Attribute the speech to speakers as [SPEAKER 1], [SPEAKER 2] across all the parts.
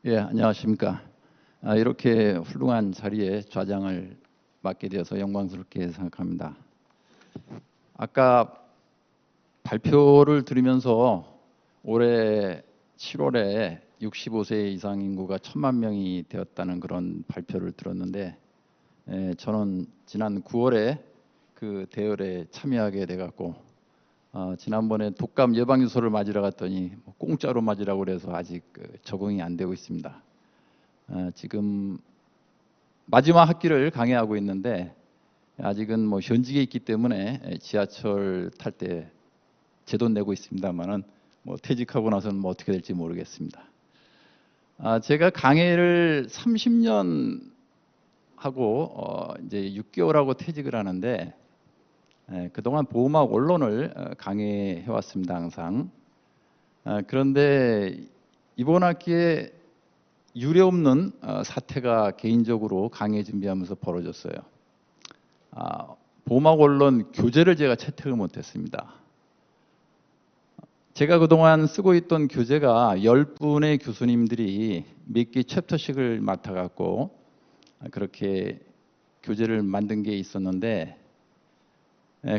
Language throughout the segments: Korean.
[SPEAKER 1] 예, 안녕하십니까. 이렇게 훌륭한 자리에 좌장을 맡게 되어서 영광스럽게 생각합니다. 아까 발표를 들으면서 올해 7월에 65세 이상 인구가 1,000만 명이 되었다는 그런 발표를 들었는데, 저는 지난 9월에 그 대열에 참여하게 돼갖고 지난번에 독감 예방주사를 맞으러 갔더니 공짜로 맞으라고 그래서 아직 적응이 안 되고 있습니다. 지금 마지막 학기를 강의하고 있는데 아직은 현직에 있기 때문에 지하철 탈 때 제 돈 내고 있습니다만은 퇴직하고 나서는 어떻게 될지 모르겠습니다. 제가 강의를 30년 하고 이제 6개월하고 퇴직을 하는데 그동안 보험학 원론을 강의해 왔습니다, 항상. 그런데 이번 학기에 유례없는 사태가 개인적으로 강의 준비하면서 벌어졌어요. 보험학 원론 교재를 제가 채택을 못했습니다. 제가 그동안 쓰고 있던 교재가 10분의 교수님들이 몇 개 챕터씩을 맡아갖고 그렇게 교재를 만든 게 있었는데,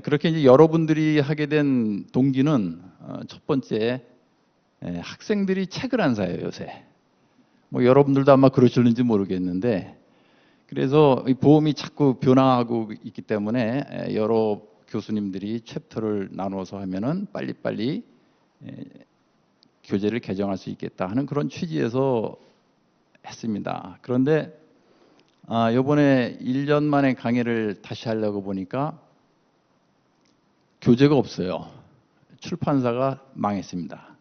[SPEAKER 1] 그렇게 이제 여러분들이 하게 된 동기는 첫 번째, 학생들이 책을 안 사요, 요새. 여러분들도 아마 그러실는지 모르겠는데, 그래서 이 보험이 자꾸 변화하고 있기 때문에 여러 교수님들이 챕터를 나눠서 하면은 빨리빨리 교재를 개정할 수 있겠다 하는 그런 취지에서 했습니다. 그런데 이번에 1년 만에 강의를 다시 하려고 보니까 교재가 없어요. 출판사가 망했습니다.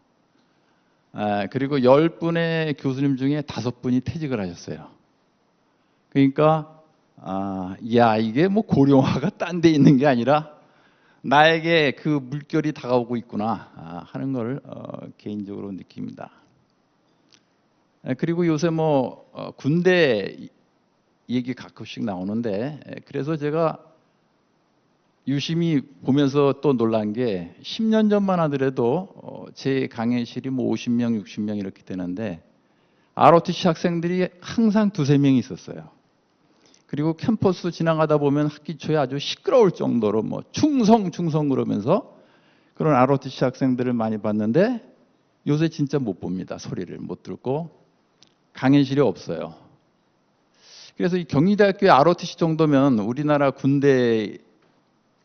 [SPEAKER 1] 그리고 10분의 교수님 중에 5분이 퇴직을 하셨어요. 그러니까 이게 고령화가 딴 데 있는 게 아니라 나에게 그 물결이 다가오고 있구나 하는 걸 개인적으로 느낍니다. 그리고 요새 군대 얘기 가끔씩 나오는데, 그래서 제가 유심히 보면서 또 놀란 게 10년 전만 하더라도 제 강의실이 50명, 60명 이렇게 되는데 ROTC 학생들이 항상 2~3명이 있었어요. 그리고 캠퍼스 지나가다 보면 학기 초에 아주 시끄러울 정도로 충성 그러면서 그런 ROTC 학생들을 많이 봤는데 요새 진짜 못 봅니다. 소리를 못 듣고 강의실이 없어요. 그래서 이 경희대학교의 ROTC 정도면 우리나라 군대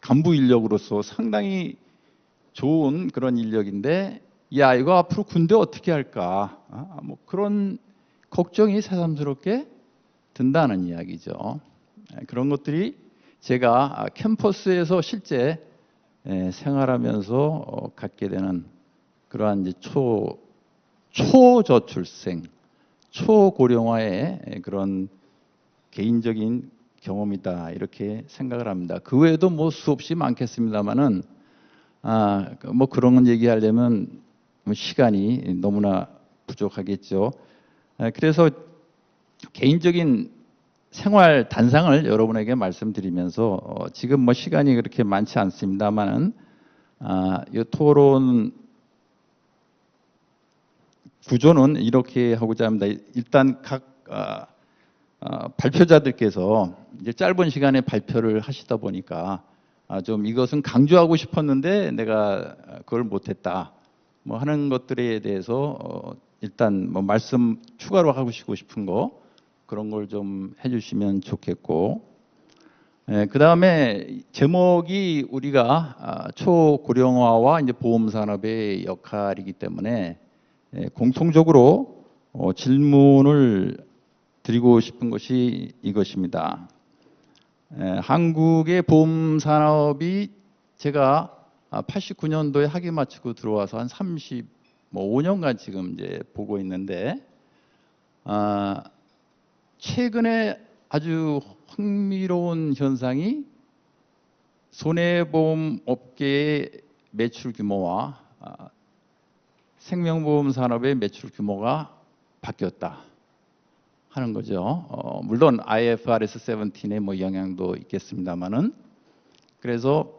[SPEAKER 1] 간부 인력으로서 상당히 좋은 그런 인력인데 이거 앞으로 군대 어떻게 할까? 그런 걱정이 새삼스럽게 든다는 이야기죠. 그런 것들이 제가 캠퍼스에서 실제 생활하면서 갖게 되는 그러한 이제 초저출생, 초고령화의 그런 개인적인 경험이다 이렇게 생각을 합니다. 그 외에도 수없이 많겠습니다만은 그런 얘기하려면 시간이 너무나 부족하겠죠. 그래서 개인적인 생활 단상을 여러분에게 말씀드리면서 지금 시간이 그렇게 많지 않습니다만은 이 토론 구조는 이렇게 하고자 합니다. 일단 각 발표자들께서 이제 짧은 시간에 발표를 하시다 보니까 좀 이것은 강조하고 싶었는데 내가 그걸 못했다 하는 것들에 대해서 일단 말씀 추가로 하고 싶은 거 그런 걸 좀 해주시면 좋겠고, 그 다음에 제목이 우리가 초고령화와 이제 보험 산업의 역할이기 때문에 공통적으로 질문을 드리고 싶은 것이 이것입니다. 한국의 보험 산업이 제가 89년도에 학위 마치고 들어와서 한 35년간 지금 이제 보고 있는데, 최근에 아주 흥미로운 현상이 손해보험 업계의 매출 규모와 생명보험 산업의 매출 규모가 바뀌었다 하는 거죠. 물론 IFRS 17의 영향도 있겠습니다만은, 그래서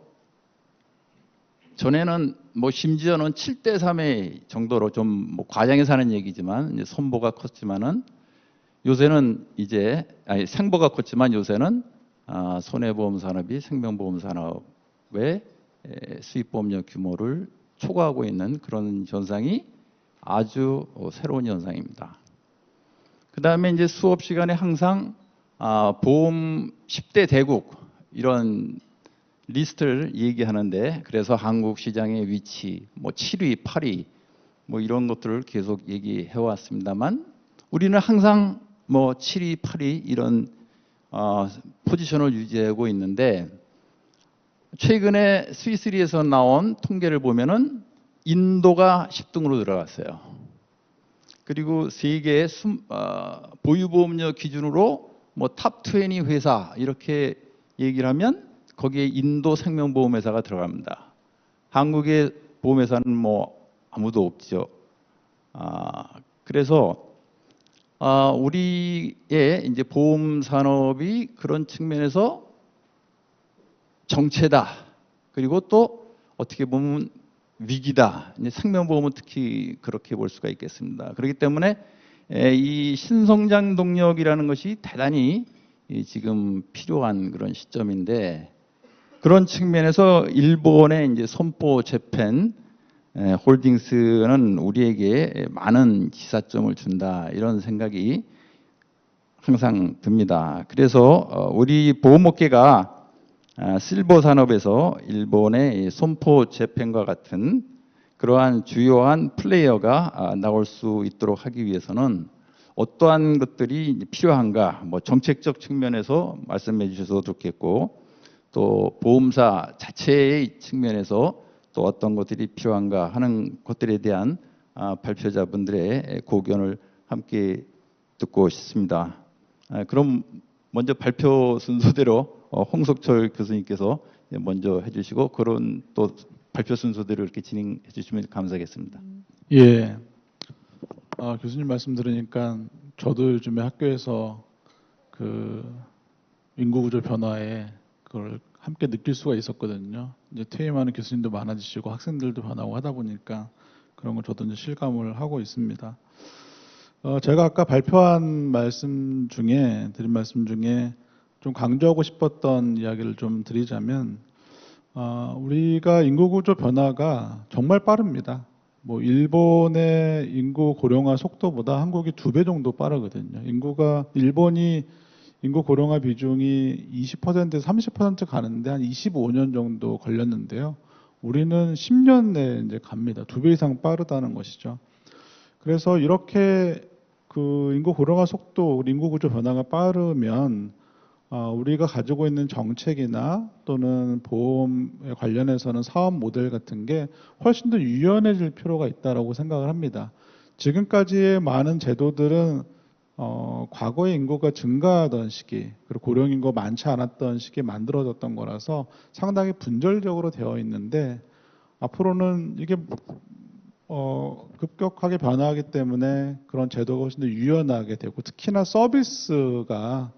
[SPEAKER 1] 전에는 뭐 심지어는 7대 3의 정도로 좀 뭐 과장해서 하는 얘기지만 이제 손보가 컸지만은 요새는 이제 생보가 컸지만 요새는 손해보험 산업이 생명보험 산업의 수익보험료 규모를 초과하고 있는 그런 현상이 아주 새로운 현상입니다. 그 다음에 이제 수업 시간에 항상 보험 10대 대국 이런 리스트를 얘기하는데, 그래서 한국 시장의 위치, 뭐 7위, 8위, 뭐 이런 것들을 계속 얘기해 왔습니다만, 우리는 항상 뭐 7위, 8위 이런 포지션을 유지하고 있는데, 최근에 스위스리에서 나온 통계를 보면은 인도가 10등으로 들어갔어요. 그리고 세계 보유보험료 기준으로 뭐 탑 20 회사 이렇게 얘기를 하면 거기에 인도 생명보험회사가 들어갑니다. 한국의 보험회사는 뭐 아무도 없죠. 그래서 우리의 이제 보험 산업이 그런 측면에서 정체다. 그리고 또 어떻게 보면 위기다. 이제 생명보험은 특히 그렇게 볼 수가 있겠습니다. 그렇기 때문에 이 신성장 동력이라는 것이 대단히 지금 필요한 그런 시점인데, 그런 측면에서 일본의 이제 손보 재팬 홀딩스는 우리에게 많은 기사점을 준다, 이런 생각이 항상 듭니다. 그래서 우리 보험업계가 실버 산업에서 일본의 손보 재팬과 같은 그러한 주요한 플레이어가 나올 수 있도록 하기 위해서는 어떠한 것들이 필요한가, 뭐 정책적 측면에서 말씀해 주셔도 좋겠고, 또 보험사 자체의 측면에서 또 어떤 것들이 필요한가 하는 것들에 대한 발표자분들의 고견을 함께 듣고 싶습니다. 그럼 먼저 발표 순서대로 홍석철 교수님께서 먼저 해주시고, 그런 또 발표 순서대로 이렇게 진행해 주시면 감사하겠습니다.
[SPEAKER 2] 예. 교수님 말씀 들으니까 저도 요즘에 학교에서 그 인구구조 변화에 그걸 함께 느낄 수가 있었거든요. 이제 퇴임하는 교수님도 많아지시고 학생들도 변하고 하다 보니까 그런 걸 저도 이제 실감을 하고 있습니다. 제가 아까 발표한 말씀 중에 드린 말씀 중에 좀 강조하고 싶었던 이야기를 좀 드리자면, 우리가 인구구조 변화가 정말 빠릅니다. 뭐 일본의 인구 고령화 속도보다 한국이 2배 정도 빠르거든요. 일본이 인구 고령화 비중이 20%에서 30% 가는데 한 25년 정도 걸렸는데요. 우리는 10년 내에 이제 갑니다. 2배 이상 빠르다는 것이죠. 그래서 이렇게 그 인구 고령화 속도, 인구 구조 변화가 빠르면 우리가 가지고 있는 정책이나 또는 보험에 관련해서는 사업 모델 같은 게 훨씬 더 유연해질 필요가 있다고 생각을 합니다. 지금까지의 많은 제도들은 과거의 인구가 증가하던 시기, 그리고 고령 인구가 많지 않았던 시기에 만들어졌던 거라서 상당히 분절적으로 되어 있는데, 앞으로는 이게 급격하게 변화하기 때문에 그런 제도가 훨씬 더 유연하게 되고, 특히나 서비스가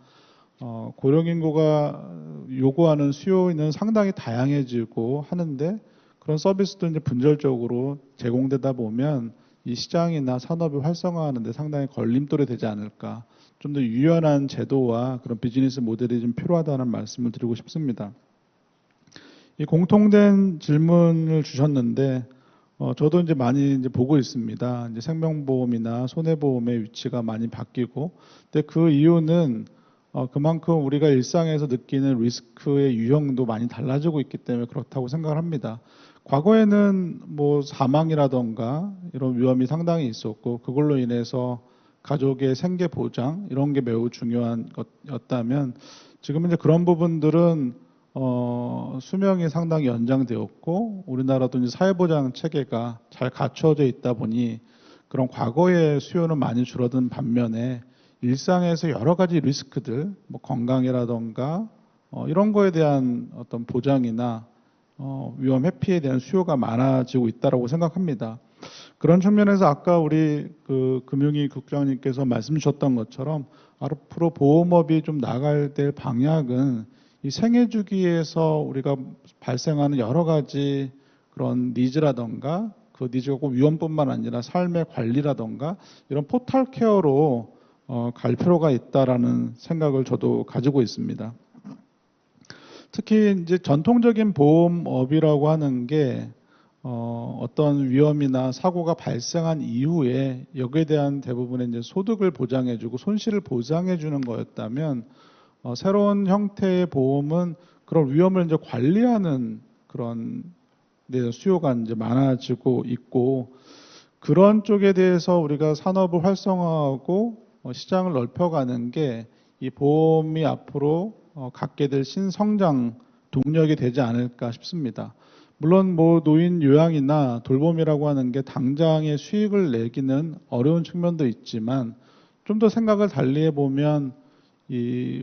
[SPEAKER 2] 고령 인구가 요구하는 수요는 상당히 다양해지고 하는데, 그런 서비스도 이제 분절적으로 제공되다 보면 이 시장이나 산업이 활성화하는 데 상당히 걸림돌이 되지 않을까. 좀 더 유연한 제도와 그런 비즈니스 모델이 좀 필요하다는 말씀을 드리고 싶습니다. 이 공통된 질문을 주셨는데, 저도 이제 많이 이제 보고 있습니다. 이제 생명보험이나 손해보험의 위치가 많이 바뀌고, 근데 그 이유는 그만큼 우리가 일상에서 느끼는 리스크의 유형도 많이 달라지고 있기 때문에 그렇다고 생각을 합니다. 과거에는 뭐 사망이라던가 이런 위험이 상당히 있었고, 그걸로 인해서 가족의 생계 보장 이런 게 매우 중요한 것이었다면, 지금 이제 그런 부분들은 수명이 상당히 연장되었고, 우리나라도 이제 사회보장 체계가 잘 갖춰져 있다 보니 그런 과거의 수요는 많이 줄어든 반면에 일상에서 여러 가지 리스크들, 뭐 건강이라던가 이런 거에 대한 어떤 보장이나 위험 회피에 대한 수요가 많아지고 있다고 생각합니다. 그런 측면에서 아까 우리 그 금융위 국장님께서 말씀 주셨던 것처럼 앞으로 보험업이 좀 나갈 될 방향은 이 생애 주기에서 우리가 발생하는 여러 가지 그런 니즈라던가 그 니즈가 꼭 위험뿐만 아니라 삶의 관리라던가 이런 포털 케어로 갈 필요가 있다라는 생각을 저도 가지고 있습니다. 특히 이제 전통적인 보험업이라고 하는 게 어떤 위험이나 사고가 발생한 이후에 여기에 대한 대부분의 이제 소득을 보장해주고 손실을 보장해주는 거였다면 새로운 형태의 보험은 그런 위험을 이제 관리하는 그런 수요가 이제 많아지고 있고 그런 쪽에 대해서 우리가 산업을 활성화하고 시장을 넓혀가는 게 이 보험이 앞으로 갖게 될 신성장 동력이 되지 않을까 싶습니다. 물론 뭐 노인 요양이나 돌봄이라고 하는 게 당장의 수익을 내기는 어려운 측면도 있지만 좀 더 생각을 달리 해보면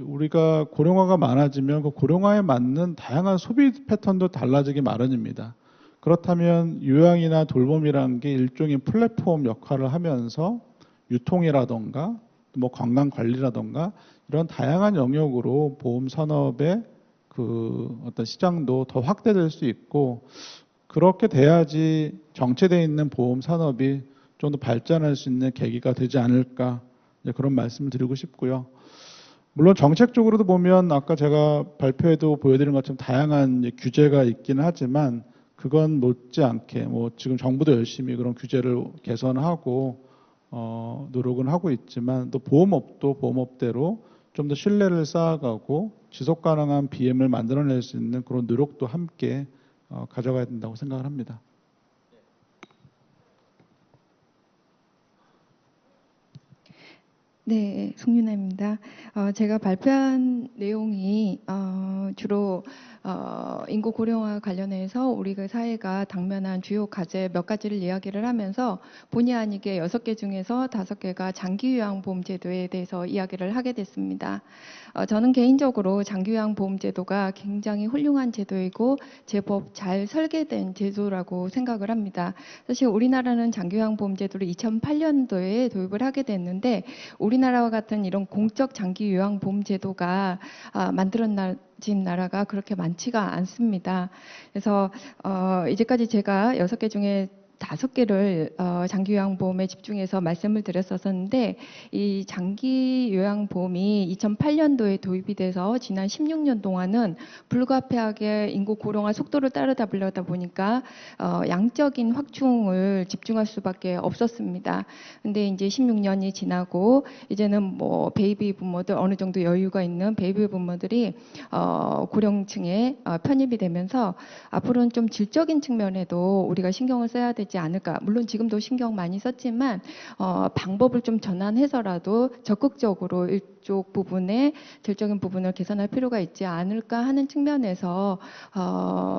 [SPEAKER 2] 우리가 고령화가 많아지면 그 고령화에 맞는 다양한 소비 패턴도 달라지기 마련입니다. 그렇다면 요양이나 돌봄이라는 게 일종의 플랫폼 역할을 하면서 유통이라던가 뭐 건강 관리라던가 이런 다양한 영역으로 보험 산업의 그 어떤 시장도 더 확대될 수 있고 그렇게 돼야지 정체되어 있는 보험 산업이 좀 더 발전할 수 있는 계기가 되지 않을까 그런 말씀을 드리고 싶고요. 물론 정책적으로도 보면 아까 제가 발표에도 보여드린 것처럼 다양한 규제가 있기는 하지만 그건 못지않게 뭐 지금 정부도 열심히 그런 규제를 개선하고 노력은 하고 있지만 또 보험업도 보험업대로 좀 더 신뢰를 쌓아가고 지속 가능한 BM을 만들어낼 수 있는 그런 노력도 함께 가져가야 된다고 생각을 합니다.
[SPEAKER 3] 네, 송윤아입니다. 제가 발표한 내용이 주로 인구 고령화 관련해서 우리 그 사회가 당면한 주요 과제 몇 가지를 이야기를 하면서 본의 아니게 6개 중에서 5개가 장기요양보험 제도에 대해서 이야기를 하게 됐습니다. 저는 개인적으로 장기요양보험 제도가 굉장히 훌륭한 제도이고 제법 잘 설계된 제도라고 생각을 합니다. 사실 우리나라는 장기요양보험 제도를 2008년도에 도입을 하게 됐는데 우리나라와 같은 이런 공적 장기 요양보험 제도가 만들어진 나라가 그렇게 많지가 않습니다. 그래서 이제까지 제가 6개 중에 5개를 장기 요양보험에 집중해서 말씀을 드렸었는데 이 장기 요양보험이 2008년도에 도입이 돼서 지난 16년 동안은 불가피하게 인구 고령화 속도를 따라잡으려다 보니까 양적인 확충을 집중할 수밖에 없었습니다. 근데 이제 16년이 지나고 이제는 뭐 베이비 부모들 어느 정도 여유가 있는 베이비 부모들이 고령층에 편입이 되면서 앞으로는 좀 질적인 측면에도 우리가 신경을 써야 되지 않을까. 물론 지금도 신경 많이 썼지만 방법을 좀 전환해서라도 적극적으로 이쪽 부분에 질적인 부분을 개선할 필요가 있지 않을까 하는 측면에서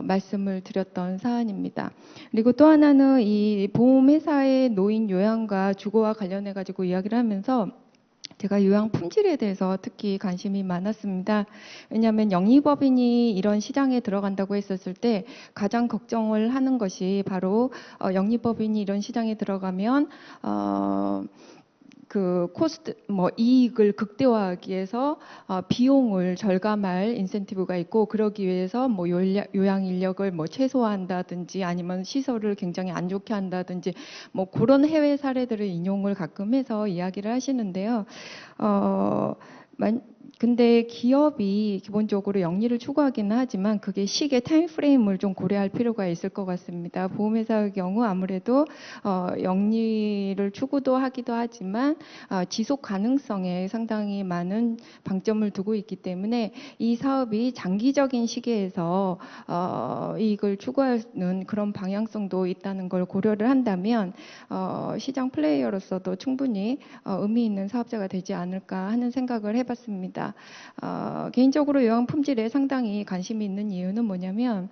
[SPEAKER 3] 말씀을 드렸던 사안입니다. 그리고 또 하나는 이 보험회사의 노인 요양과 주거와 관련해 가지고 이야기를 하면서 제가 요양 품질에 대해서 특히 관심이 많았습니다. 왜냐하면 영리법인이 이런 시장에 들어간다고 했었을 때 가장 걱정을 하는 것이 바로 영리법인이 이런 시장에 들어가면 그 코스트 이익을 극대화하기 위해서 비용을 절감할 인센티브가 있고 그러기 위해서 뭐 요양 인력을 뭐 최소화한다든지 아니면 시설을 굉장히 안 좋게 한다든지 뭐 그런 해외 사례들을 인용을 가끔 해서 이야기를 하시는데요. 근데 기업이 기본적으로 영리를 추구하기는 하지만 그게 시기의 타임프레임을 좀 고려할 필요가 있을 것 같습니다. 보험회사의 경우 아무래도 영리를 추구도 하기도 하지만 지속 가능성에 상당히 많은 방점을 두고 있기 때문에 이 사업이 장기적인 시기에서 이익을 추구하는 그런 방향성도 있다는 걸 고려를 한다면 시장 플레이어로서도 충분히 의미 있는 사업자가 되지 않을까 하는 생각을 해봤습니다. 개인적으로 요양 품질에 상당히 관심이 있는 이유는 뭐냐면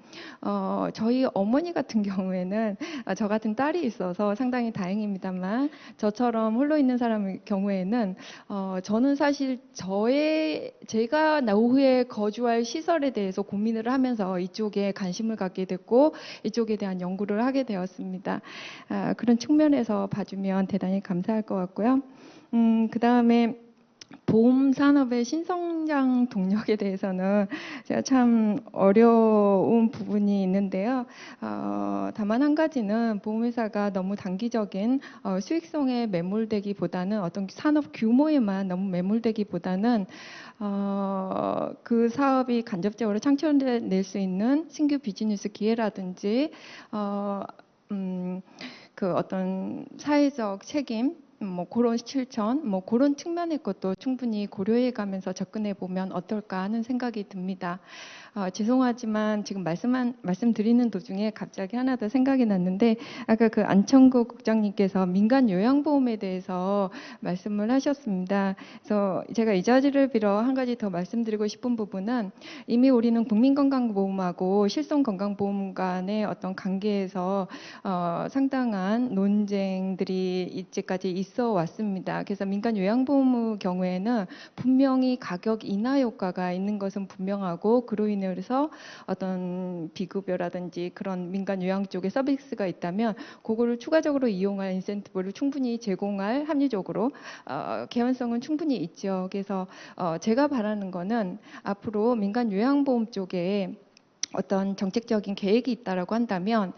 [SPEAKER 3] 저희 어머니 같은 경우에는 저 같은 딸이 있어서 상당히 다행입니다만 저처럼 홀로 있는 사람의 경우에는 저는 사실 제가 노후에 거주할 시설에 대해서 고민을 하면서 이쪽에 관심을 갖게 됐고 이쪽에 대한 연구를 하게 되었습니다. 그런 측면에서 봐주면 대단히 감사할 것 같고요. 그 다음에 보험 산업의 신성장 동력에 대해서는 제가 참 어려운 부분이 있는데요. 있는데요. 다만 한 가지는 보험회사가 너무 단기적인 수익성에 매몰되기보다는 어떤 산업 규모에만 너무 매몰되기보다는 그 사업이 간접적으로 창출해낼 수 있는 신규 비즈니스 기회라든지 그 어떤 사회적 책임, 뭐 그런 실천, 뭐 그런 측면의 것도 충분히 고려해 가면서 접근해 보면 어떨까 하는 생각이 듭니다. 죄송하지만 지금 말씀드리는 도중에 갑자기 하나 더 생각이 났는데 아까 그 안청국 국장님께서 민간 요양보험에 대해서 말씀을 하셨습니다. 그래서 제가 이 자리를 빌어 한 가지 더 말씀드리고 싶은 부분은 이미 우리는 국민건강보험하고 실손건강보험 간의 어떤 관계에서 상당한 논쟁들이 이제까지 있어 왔습니다. 그래서 민간 요양보험의 경우에는 분명히 가격 인하 효과가 있는 것은 분명하고 그로 인해서 어떤 비급여라든지 그런 민간 요양 쪽에 서비스가 있다면 그거를 추가적으로 이용할 인센티브를 충분히 제공할 합리적으로 개연성은 충분히 있죠. 그래서 제가 바라는 거는 앞으로 민간 요양보험 쪽에 어떤 정책적인 계획이 있다라고 한다면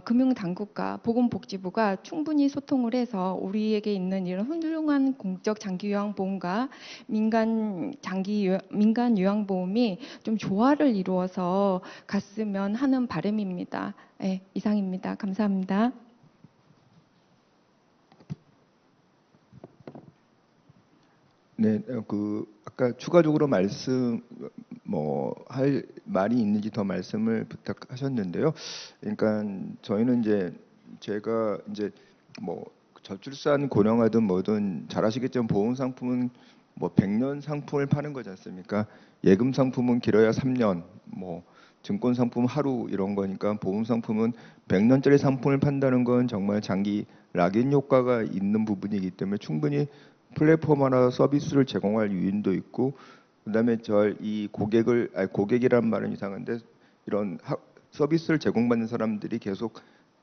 [SPEAKER 3] 금융당국과 보건복지부가 충분히 소통을 해서 우리에게 있는 이런 훌륭한 공적 장기요양보험과 민간 요양보험이 좀 조화를 이루어서 갔으면 하는 바람입니다. 네, 이상입니다. 감사합니다.
[SPEAKER 4] 네, 아까 추가적으로 할 말이 있는지 더 말씀을 부탁하셨는데요. 그러니까 저희는 제가 뭐 저출산 고령화든 뭐든 잘 아시겠지만 보험 상품은 뭐 100년 상품을 파는 거지 않습니까? 예금 상품은 길어야 3년, 뭐 증권 상품 하루 이런 거니까 보험 상품은 100년짜리 상품을 판다는 건 정말 장기 락인 효과가 있는 부분이기 때문에 충분히 플랫폼 하나 서비스를 제공할 유인도 있고, 그다음에 고객이란 말은 이상한데 이런 서비스를 제공받는 사람들이 계속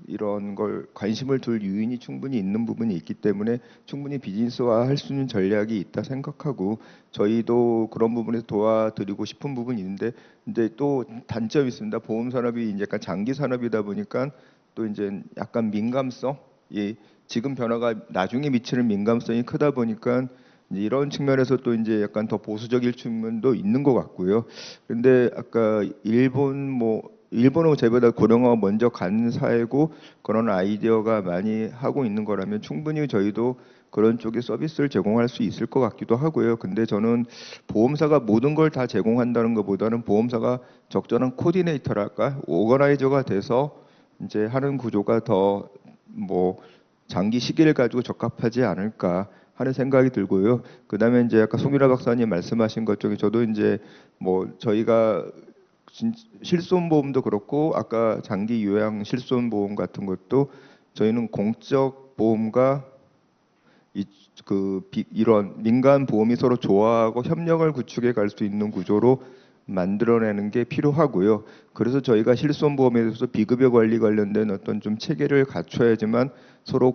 [SPEAKER 4] 이런 걸 관심을 둘 유인이 충분히 있는 부분이 있기 때문에 충분히 비즈니스화 할 수 있는 전략이 있다 생각하고, 저희도 그런 부분에서 도와드리고 싶은 부분이 있는데, 근데 또 단점이 있습니다. 보험 산업이 이제 약간 장기 산업이다 보니까 또 이제 약간 민감성, 지금 변화가 나중에 미치는 민감성이 크다 보니까 이제 이런 측면에서 또 이제 약간 더 보수적일 측면도 있는 것 같고요. 그런데 아까 일본은 저희보다 고령화가 먼저 간 사회고 그런 아이디어가 많이 하고 있는 거라면 충분히 저희도 그런 쪽에 서비스를 제공할 수 있을 것 같기도 하고요. 근데 저는 보험사가 모든 걸 다 제공한다는 것보다는 보험사가 적절한 코디네이터랄까, 오거나이저가 돼서 이제 하는 구조가 더 장기 시기를 가지고 적합하지 않을까 하는 생각이 들고요. 그다음에 이제 아까 송유라 박사님 말씀하신 것 중에 저도 이제 저희가 실손보험도 그렇고 아까 장기 요양 실손보험 같은 것도 저희는 공적 보험과 이런 민간 보험이 서로 조화하고 협력을 구축해 갈 수 있는 구조로 만들어내는 게 필요하고요. 그래서 저희가 실손보험에 대해서 비급여 관리 관련된 어떤 좀 체계를 갖춰야지만 서로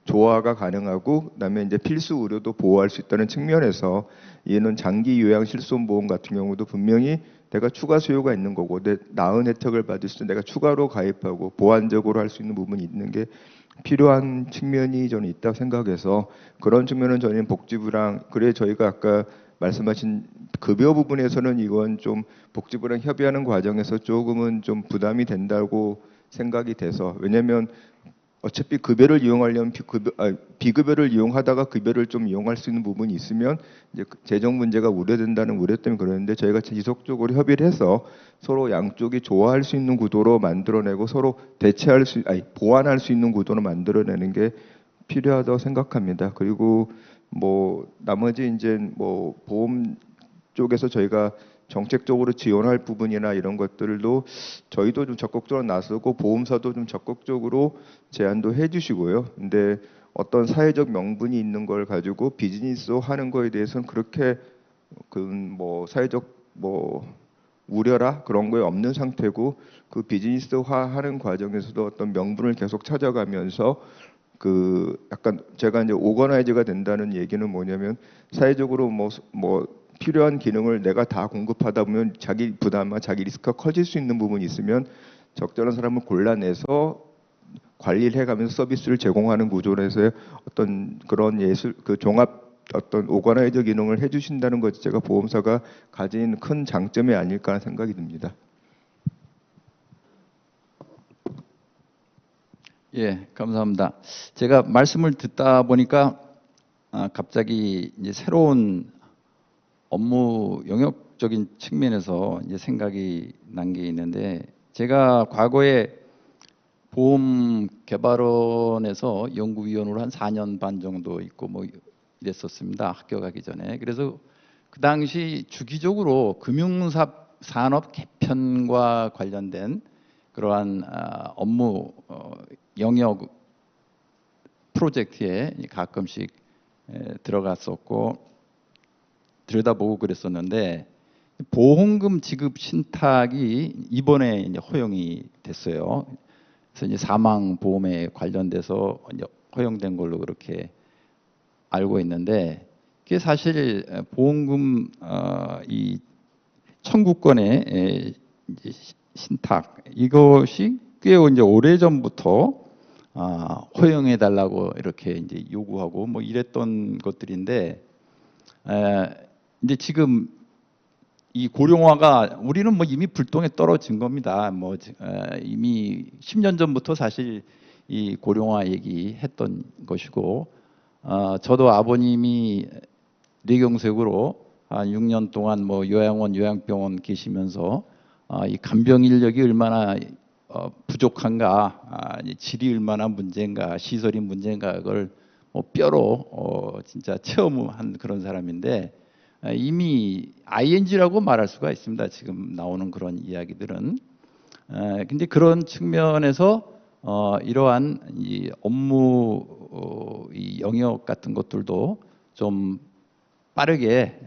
[SPEAKER 4] 조화가 가능하고, 그다음에 이제 필수 의료도 보호할 수 있다는 측면에서 얘는 장기 요양 실손보험 같은 경우도 분명히 내가 추가 수요가 있는 거고 내 나은 혜택을 받을 수 내가 추가로 가입하고 보완적으로 할 수 있는 부분이 있는 게 필요한 측면이 저는 있다고 생각해서, 그런 측면은 저희는 복지부랑 저희가 아까 말씀하신 급여 부분에서는 이건 좀 복지부랑 협의하는 과정에서 조금은 좀 부담이 된다고 생각이 돼서, 왜냐하면 어차피 급여를 이용하려면 비급여를 이용하다가 급여를 좀 이용할 수 있는 부분이 있으면 이제 재정 문제가 우려된다는 우려 때문에 그러는데, 저희가 지속적으로 협의를 해서 서로 양쪽이 좋아할 수 있는 구도로 만들어내고 서로 보완할 수 있는 구도로 만들어내는 게 필요하다고 생각합니다. 그리고 나머지 이제 보험 쪽에서 저희가 정책적으로 지원할 부분이나 이런 것들도 저희도 좀 적극적으로 나서고 보험사도 좀 적극적으로 제안도 해주시고요. 근데 어떤 사회적 명분이 있는 걸 가지고 비즈니스 하는 거에 대해서는 그렇게 사회적 우려라 그런 거에 없는 상태고, 그 비즈니스화하는 과정에서도 어떤 명분을 계속 찾아가면서 약간 제가 이제 오거나이즈가 된다는 얘기는 뭐냐면 사회적으로 필요한 기능을 내가 다 공급하다 보면 자기 부담과 자기 리스크가 커질 수 있는 부분이 있으면 적절한 사람을 골라내서 관리를 해가면서 서비스를 제공하는 구조에서의 어떤 그런 예술 그 종합 어떤 오가나이저 기능을 해주신다는 것 자체가 보험사가 가진 큰 장점이 아닐까 하는 생각이 듭니다.
[SPEAKER 1] 예, 감사합니다. 제가 말씀을 듣다 보니까 갑자기 이제 새로운 업무 영역적인 측면에서 이제 생각이 난 게 있는데, 제가 과거에 보험 개발원에서 연구위원으로 한 4년 반 정도 있고 뭐 이랬었습니다. 학교 가기 전에. 그래서 그 당시 주기적으로 금융산업 개편과 관련된 그러한 업무 영역 프로젝트에 가끔씩 들어갔었고 들여다보고 그랬었는데, 보험금 지급 신탁이 이번에 이제 허용이 됐어요. 그래서 이제 사망 보험에 관련돼서 이제 허용된 걸로 그렇게 알고 있는데, 그게 사실 보험금 이 청구권의 이제 신탁 이것이 꽤 이제 오래 전부터 허용해 달라고 이렇게 이제 요구하고 뭐 이랬던 것들인데, 이제 지금 이 고령화가 우리는 뭐 이미 불똥에 떨어진 겁니다. 뭐 이미 10년 전부터 사실 이 고령화 얘기했던 것이고, 저도 아버님이 뇌경색으로 한 6년 동안 뭐 요양원, 요양병원 계시면서 이 간병 인력이 얼마나 부족한가, 질이 얼마나 문제인가, 시설이 문제인가 그걸 뭐 뼈로 진짜 체험한 그런 사람인데, 이미 ING라고 말할 수가 있습니다. 지금 나오는 그런 이야기들은. 근데 그런 측면에서 이러한 이 업무 이 영역 같은 것들도 좀 빠르게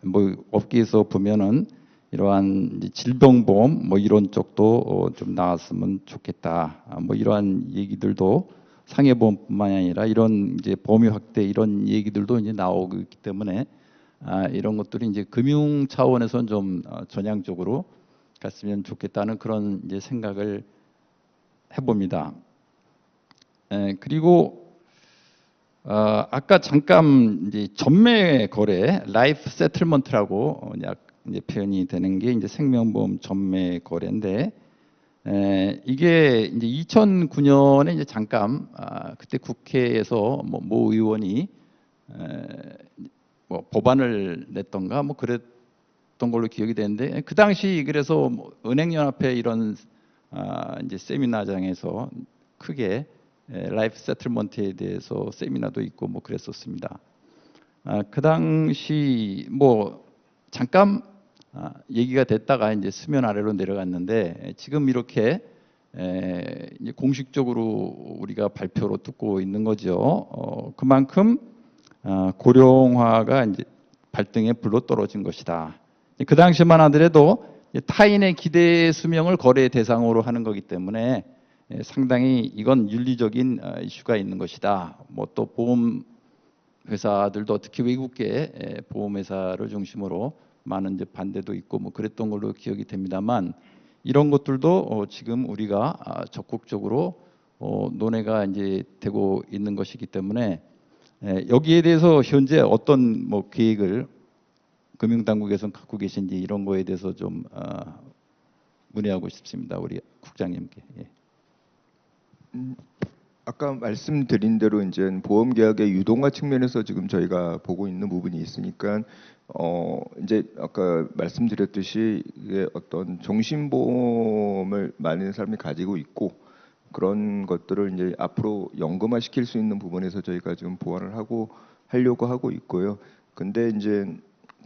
[SPEAKER 1] 뭐 업계에서 보면은 이러한 이제 질병보험 뭐 이런 쪽도 좀 나왔으면 좋겠다. 뭐 이러한 얘기들도 상해보험뿐만이 아니라 이런 이제 범위 확대 이런 얘기들도 이제 나오고 있기 때문에 이런 것들이 이제 금융 차원에서는 좀 전향적으로 갔으면 좋겠다는 그런 이제 생각을 해봅니다. 그리고 아까 잠깐 이제 전매 거래, 라이프 세틀먼트라고 이제 표현이 되는 게 이제 생명보험 전매 거래인데, 이게 이제 2009년에 이제 잠깐 그때 국회에서 모 의원이 뭐 법안을 냈던가 뭐 그랬던 걸로 기억이 되는데, 그 당시 그래서 뭐 은행연합회 이런 이제 세미나장에서 크게 라이프 세틀먼트에 대해서 세미나도 있고 뭐 그랬었습니다. 그 당시 뭐 잠깐 얘기가 됐다가 이제 수면 아래로 내려갔는데, 지금 이렇게 이제 공식적으로 우리가 발표로 듣고 있는 거죠. 그만큼 고령화가 이제 발등에 불로 떨어진 것이다. 그 당시만 하더라도 타인의 기대 수명을 거래 대상으로 하는 거기 때문에 상당히 이건 윤리적인 이슈가 있는 것이다. 뭐 또 보험 회사들도 특히 외국계 보험 회사를 중심으로 많은 이제 반대도 있고 뭐 그랬던 걸로 기억이 됩니다만, 이런 것들도 지금 우리가 적극적으로 논의가 이제 되고 있는 것이기 때문에 여기에 대해서 현재 어떤 뭐 계획을 금융당국에서 갖고 계신지 이런 거에 대해서 좀 문의하고 싶습니다. 우리 국장님께. 예.
[SPEAKER 4] 아까 말씀드린 대로 이제 보험 계약의 유동화 측면에서 지금 저희가 보고 있는 부분이 있으니까 이제 아까 말씀드렸듯이 이게 어떤 종신보험을 많은 사람이 가지고 있고 그런 것들을 이제 앞으로 연금화 시킬 수 있는 부분에서 저희가 지금 보완을 하려고 하고 있고요. 근데 이제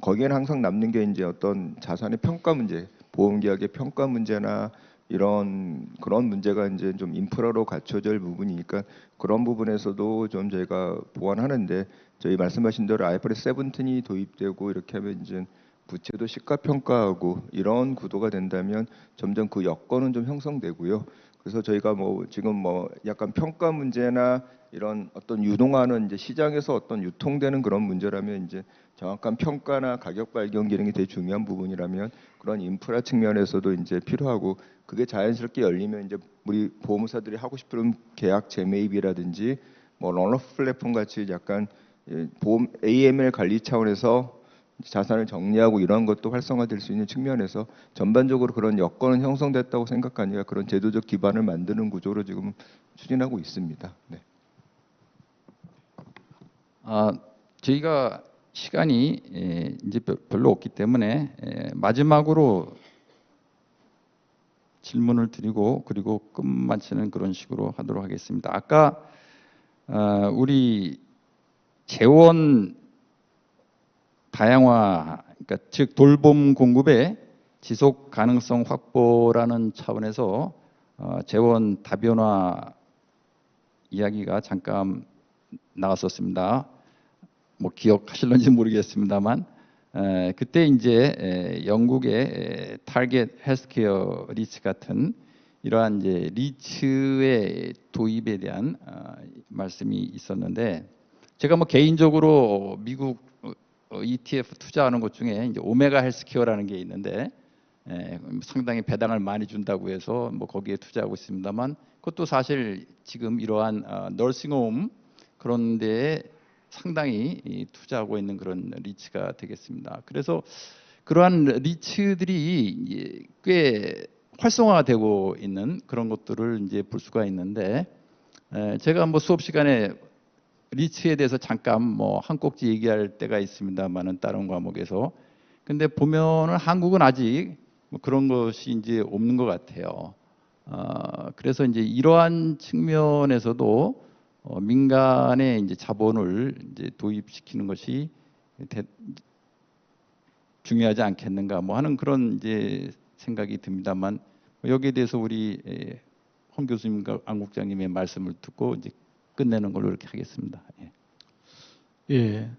[SPEAKER 4] 거기에는 항상 남는 게 이제 어떤 자산의 평가 문제, 보험 계약의 평가 문제나 이런 그런 문제가 이제 좀 인프라로 갖춰질 부분이니까 그런 부분에서도 좀 저희가 보완하는데, 저희 말씀하신 대로 IFRS 17이 도입되고 이렇게 하면 이제 부채도 시가평가하고 이런 구도가 된다면 점점 그 여건은 좀 형성되고요. 그래서 저희가 뭐 지금 뭐 약간 평가 문제나 이런 어떤 유동화는 이제 시장에서 어떤 유통되는 그런 문제라면 이제 정확한 평가나 가격 발견 기능이 되게 중요한 부분이라면 그런 인프라 측면에서도 이제 필요하고 그게 자연스럽게 열리면 이제 우리 보험사들이 하고 싶은 계약 재매입이라든지 뭐 런오프 플랫폼 같이 약간 보험 AML 관리 차원에서 자산을 정리하고 이런 것도 활성화될 수 있는 측면에서 전반적으로 그런 여건은 형성됐다고 생각하니까 그런 제도적 기반을 만드는 구조로 지금 추진하고 있습니다. 네.
[SPEAKER 1] 저희가 시간이 이제 별로 없기 때문에 마지막으로 질문을 드리고 그리고 끝마치는 그런 식으로 하도록 하겠습니다. 아까 우리 재원 다양화, 그러니까 즉 돌봄 공급의 지속 가능성 확보라는 차원에서 재원 다변화 이야기가 잠깐 나왔었습니다. 뭐 기억하실런지 모르겠습니다만 그때 이제 영국의 타겟 헬스케어 리츠 같은 이러한 이제 리츠의 도입에 대한 말씀이 있었는데 제가 뭐 개인적으로 미국 ETF 투자하는 것 중에 이제 오메가 헬스케어라는 게 있는데 상당히 배당을 많이 준다고 해서 뭐 거기에 투자하고 있습니다만 그것도 사실 지금 이러한 널싱홈 그런 데에 상당히 투자하고 있는 그런 리츠가 되겠습니다. 그래서 그러한 리츠들이 꽤 활성화되고 있는 그런 것들을 이제 볼 수가 있는데 제가 뭐 수업 시간에 리츠에 대해서 잠깐 뭐 한 꼭지 얘기할 때가 있습니다만은 다른 과목에서 근데 보면은 한국은 아직 뭐 그런 것이 이제 없는 것 같아요. 그래서 이제 이러한 측면에서도 민간의 이제 자본을 이제 도입시키는 것이 중요하지 않겠는가 뭐 하는 그런 이제 생각이 듭니다만 여기에 대해서 우리 홍 교수님과 안 국장님의 말씀을 듣고 이제 끝내는 걸로 이렇게 하겠습니다. 예.
[SPEAKER 2] 예.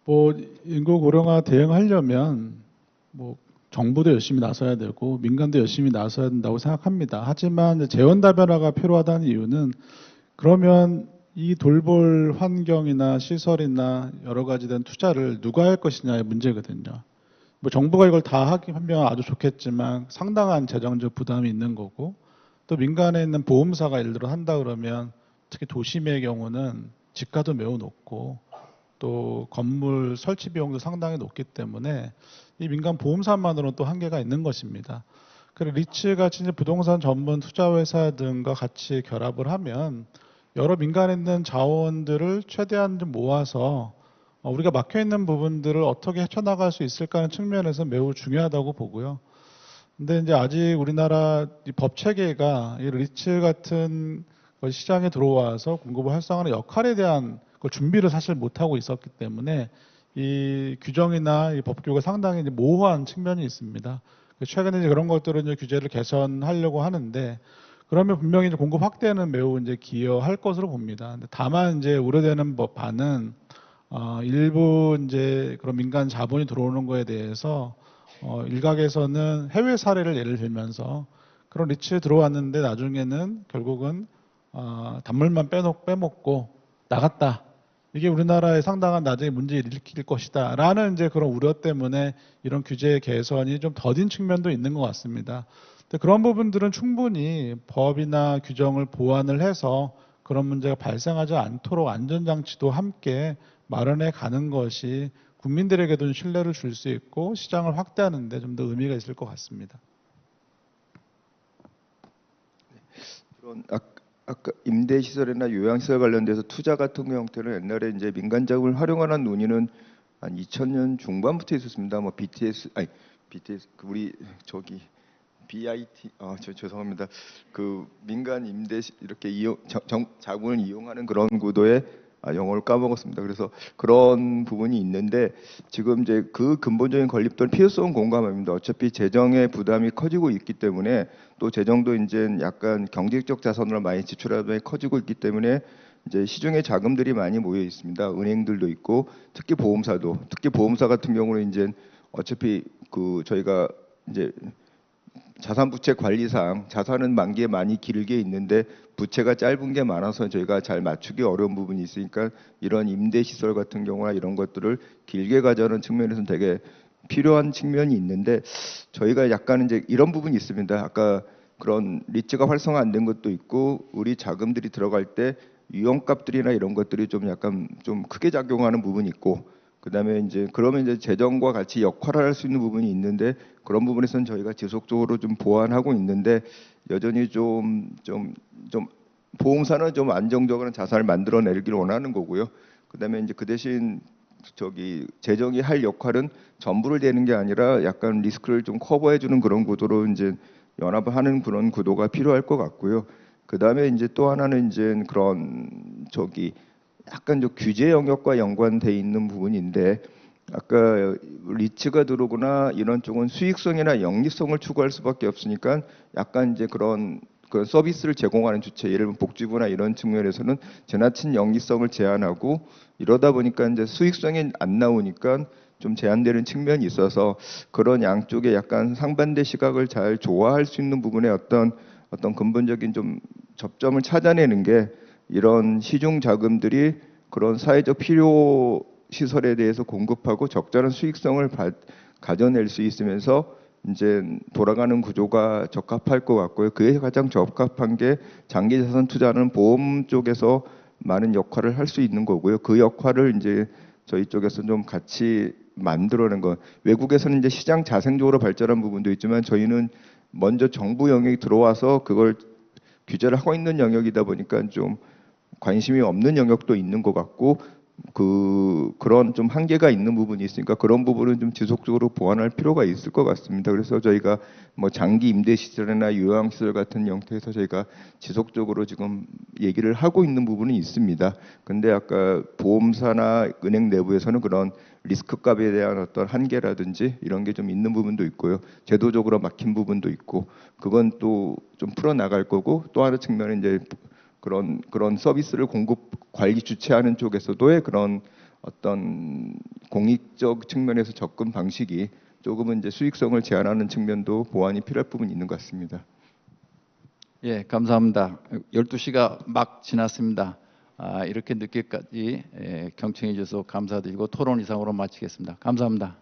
[SPEAKER 2] 뭐 인구 고령화 대응하려면 뭐 정부도 열심히 나서야 되고 민간도 열심히 나서야 된다고 생각합니다. 하지만 재원 다변화가 필요하다는 이유는 그러면 이 돌볼 환경이나 시설이나 여러 가지 된 투자를 누가 할 것이냐의 문제거든요. 뭐 정부가 이걸 다 하면 아주 좋겠지만 상당한 재정적 부담이 있는 거고 또 민간에 있는 보험사가 예를 들어 한다 그러면 특히 도심의 경우는 지가도 매우 높고 또 건물 설치 비용도 상당히 높기 때문에 이 민간 보험사만으로는 또 한계가 있는 것입니다. 그리고 리츠 같이 이제 부동산 전문 투자회사 등과 같이 결합을 하면 여러 민간에 있는 자원들을 최대한 좀 모아서 우리가 막혀 있는 부분들을 어떻게 헤쳐나갈 수 있을까 하는 측면에서 매우 중요하다고 보고요. 근데 이제 아직 우리나라 이 법 체계가 이 리츠 같은 시장에 들어와서 공급을 활성화하는 역할에 대한 그 준비를 사실 못하고 있었기 때문에 이 규정이나 이 법규가 상당히 이제 모호한 측면이 있습니다. 최근에 이제 그런 것들은 이제 규제를 개선하려고 하는데 그러면 분명히 이제 공급 확대는 매우 이제 기여할 것으로 봅니다. 근데 다만 이제 우려되는 바는 일부 이제 그런 민간 자본이 들어오는 거에 대해서 일각에서는 해외 사례를 예를 들면서 그런 리츠에 들어왔는데 나중에는 결국은 단물만 빼먹고 나갔다. 이게 우리나라에 상당한 나중에 문제를 일으킬 것이다. 라는 이제 그런 우려 때문에 이런 규제 개선이 좀 더딘 측면도 있는 것 같습니다. 근데 그런 부분들은 충분히 법이나 규정을 보완을 해서 그런 문제가 발생하지 않도록 안전장치도 함께 마련해 가는 것이 국민들에게도 신뢰를 줄 수 있고 시장을 확대하는 데 좀 더 의미가 있을 것 같습니다.
[SPEAKER 4] 그런 아까 임대시설이나 요양시설 관련돼서 투자 같은 형태는 옛날에 이제 민간 자금을 활용하는 논의는 한 2000년 중반부터 있었습니다. 뭐 BTS 우리 저기 BIT 죄송합니다. 그 민간 임대 이렇게 자금을 이용하는 그런 구도의 영어를 까먹었습니다. 그래서 그런 부분이 있는데 지금 이제 그 근본적인 건립도는 필요성은 공감합니다. 어차피 재정의 부담이 커지고 있기 때문에 또 재정도 이제 약간 경제적 자산으로 많이 지출하다 커지고 있기 때문에 이제 시중에 자금들이 많이 모여 있습니다. 은행들도 있고 특히 보험사 같은 경우는 이제 어차피 그 저희가 이제 자산 부채 관리상 자산은 만기에 많이 길게 있는데 부채가 짧은 게 많아서 저희가 잘 맞추기 어려운 부분이 있으니까 이런 임대 시설 같은 경우나 이런 것들을 길게 가져가는 측면에서는 되게 필요한 측면이 있는데 저희가 약간 이제 이런 부분이 있습니다. 아까 그런 리츠가 활성화 안 된 것도 있고 우리 자금들이 들어갈 때 유형값들이나 이런 것들이 좀 약간 좀 크게 작용하는 부분이 있고 그다음에 이제 그러면 이제 재정과 같이 역할을 할 수 있는 부분이 있는데 그런 부분에서는 저희가 지속적으로 좀 보완하고 있는데 여전히 좀 보험사는 좀 안정적인 자산을 만들어내길 원하는 거고요. 그다음에 이제 그 대신 저기 재정이 할 역할은 전부를 대는 게 아니라 약간 리스크를 좀 커버해주는 그런 구도로 이제 연합을 하는 그런 구도가 필요할 것 같고요. 그다음에 이제 또 하나는 이제 그런 저기 약간 좀 규제 영역과 연관돼 있는 부분인데 아까 리츠가 들어오거나 이런 쪽은 수익성이나 영리성을 추구할 수밖에 없으니까 약간 이제 그런 서비스를 제공하는 주체, 예를 들면 복지부나 이런 측면에서는 지나친 영리성을 제한하고 이러다 보니까 이제 수익성이 안 나오니까 좀 제한되는 측면이 있어서 그런 양쪽에 약간 상반된 시각을 잘 조화할 수 있는 부분에 어떤 근본적인 좀 접점을 찾아내는 게 이런 시중 자금들이 그런 사회적 필요 시설에 대해서 공급하고 적절한 수익성을 가져낼 수 있으면서 이제 돌아가는 구조가 적합할 것 같고요. 그에 가장 적합한 게 장기 자산 투자는 보험 쪽에서 많은 역할을 할 수 있는 거고요. 그 역할을 이제 저희 쪽에서 좀 같이 만들어낸 거. 외국에서는 이제 시장 자생적으로 발전한 부분도 있지만 저희는 먼저 정부 영역이 들어와서 그걸 규제를 하고 있는 영역이다 보니까 좀 관심이 없는 영역도 있는 것 같고 그런 좀 한계가 있는 부분이 있으니까 그런 부분은 좀 지속적으로 보완할 필요가 있을 것 같습니다. 그래서 저희가 뭐 장기 임대 시설이나 요양 시설 같은 형태에서 저희가 지속적으로 지금 얘기를 하고 있는 부분이 있습니다. 근데 아까 보험사나 은행 내부에서는 그런 리스크 값에 대한 어떤 한계라든지 이런 게 좀 있는 부분도 있고요. 제도적으로 막힌 부분도 있고 그건 또 좀 풀어 나갈 거고 또 하나 측면은 이제 그런 서비스를 공급 관리 주최하는 쪽에서도의 그런 어떤 공익적 측면에서 접근 방식이 조금은 이제 수익성을 제한하는 측면도 보완이 필요할 부분이 있는 것 같습니다.
[SPEAKER 1] 예, 감사합니다. 12시가 막 지났습니다. 이렇게 늦게까지 경청해 주셔서 감사드리고 토론 이상으로 마치겠습니다. 감사합니다.